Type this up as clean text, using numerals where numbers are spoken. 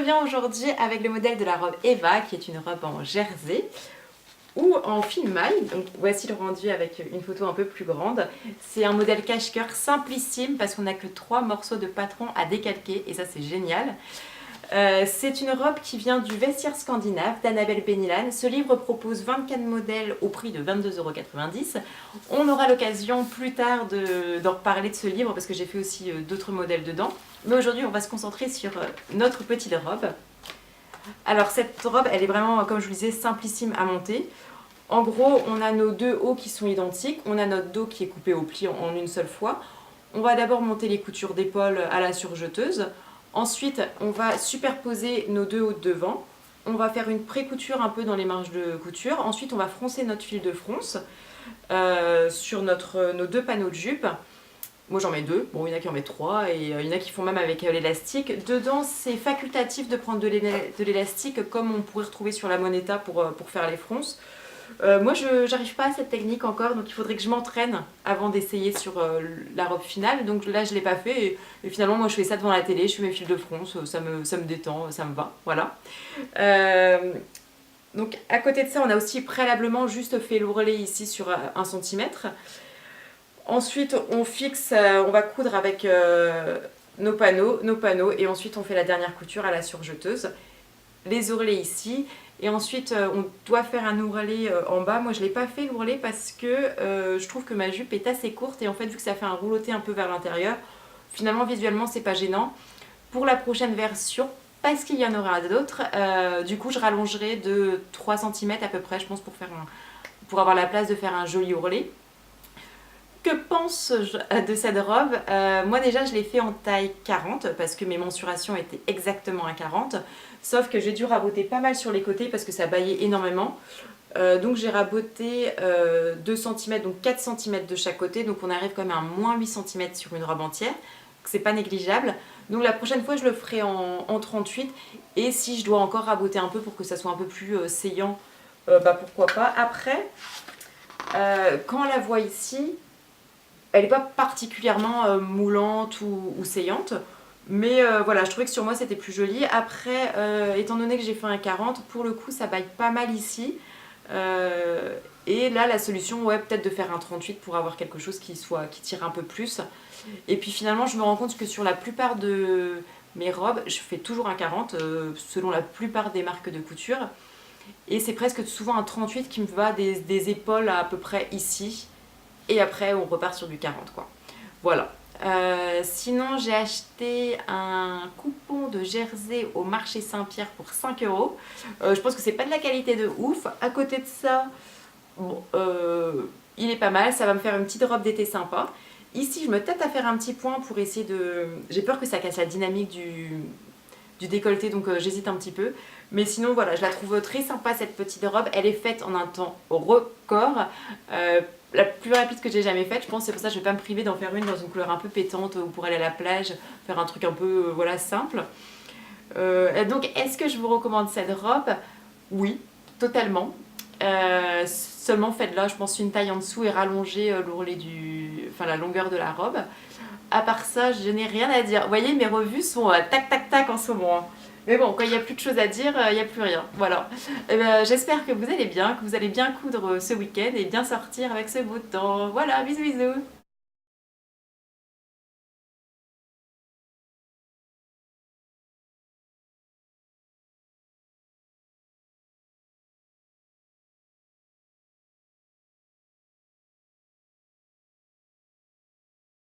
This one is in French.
reviens aujourd'hui avec le modèle de la robe Eva, qui est une robe en jersey ou en fine maille. Donc voici le rendu avec une photo un peu plus grande. C'est un modèle cache-cœur simplissime parce qu'on n'a que 3 morceaux de patron à décalquer et ça c'est génial. C'est une robe qui vient du Vestiaire Scandinave d'Annabelle Benilan. Ce livre propose 24 modèles au prix de 22,90 €. On aura l'occasion plus tard d'en reparler de ce livre parce que j'ai fait aussi d'autres modèles dedans. Mais aujourd'hui on va se concentrer sur notre petite robe. Alors cette robe elle est vraiment, comme je vous le disais, simplissime à monter. En gros on a nos deux hauts qui sont identiques, on a notre dos qui est coupé au pli en une seule fois. On va d'abord monter les coutures d'épaule à la surjeteuse. Ensuite, on va superposer nos deux hauts de devant. On va faire une pré-couture un peu dans les marges de couture. Ensuite, on va froncer notre fil de fronce sur nos deux panneaux de jupe. Moi, j'en mets 2. Bon, il y en a qui en mettent 3 et il y en a qui font même avec l'élastique. Dedans, c'est facultatif de prendre de l'élastique comme on pourrait retrouver sur la Moneta pour faire les fronces. Moi je n'arrive pas à cette technique encore, donc il faudrait que je m'entraîne avant d'essayer sur la robe finale. Donc là je ne l'ai pas fait et finalement moi je fais ça devant la télé, je fais mes fils de fronce, ça me détend, ça me va, voilà. Donc à côté de ça on a aussi préalablement juste fait l'ourlet ici sur 1 cm. Ensuite on fixe, on va coudre avec nos panneaux et ensuite on fait la dernière couture à la surjeteuse. Les ourlets ici. Et ensuite, on doit faire un ourlet en bas. Moi, je ne l'ai pas fait l'ourlet parce que je trouve que ma jupe est assez courte. Et en fait, vu que ça fait un rouloté un peu vers l'intérieur, finalement, visuellement, c'est pas gênant. Pour la prochaine version, parce qu'il y en aura d'autres, du coup, je rallongerai de 3 cm à peu près, je pense, pour avoir la place de faire un joli ourlet. Que pense-je de cette robe? Moi déjà je l'ai fait en taille 40 parce que mes mensurations étaient exactement à 40. Sauf que j'ai dû raboter pas mal sur les côtés parce que ça baillait énormément. Donc j'ai raboté 2 cm, donc 4 cm de chaque côté. Donc on arrive quand même à moins 8 cm sur une robe entière. C'est pas négligeable. Donc la prochaine fois je le ferai en 38. Et si je dois encore raboter un peu pour que ça soit un peu plus saillant, bah pourquoi pas. Après, quand on la voit ici, elle n'est pas particulièrement moulante ou saillante, mais voilà, je trouvais que sur moi c'était plus joli. Après, étant donné que j'ai fait un 40, pour le coup ça baille pas mal ici. Et là la solution, ouais, peut-être de faire un 38 pour avoir quelque chose qui tire un peu plus. Et puis finalement je me rends compte que sur la plupart de mes robes, je fais toujours un 40, selon la plupart des marques de couture. Et c'est presque souvent un 38 qui me va des épaules à peu près ici. Et après on repart sur du 40 quoi. Voilà. Sinon j'ai acheté un coupon de jersey au marché Saint-Pierre pour 5 €. Je pense que c'est pas de la qualité de ouf. À côté de ça, bon, il est pas mal, ça va me faire une petite robe d'été sympa. Ici je me tâte à faire un petit point pour essayer de... J'ai peur que ça casse la dynamique du décolleté, donc j'hésite un petit peu. Mais sinon voilà, je la trouve très sympa cette petite robe. Elle est faite en un temps record. La plus rapide que j'ai jamais faite, je pense, c'est pour ça que je vais pas me priver d'en faire une dans une couleur un peu pétante ou pour aller à la plage, faire un truc un peu voilà, simple. Donc est-ce que je vous recommande cette robe? Oui, totalement. Seulement faites-la, je pense, une taille en dessous et rallongez l'ourlet enfin la longueur de la robe. À part ça, je n'ai rien à dire. Vous voyez, mes revues sont tac tac tac en ce moment, hein. Mais bon, quand il n'y a plus de choses à dire, il n'y a plus rien. Voilà. J'espère que vous allez bien, que vous allez bien coudre ce week-end et bien sortir avec ce beau temps. Voilà, bisous bisous.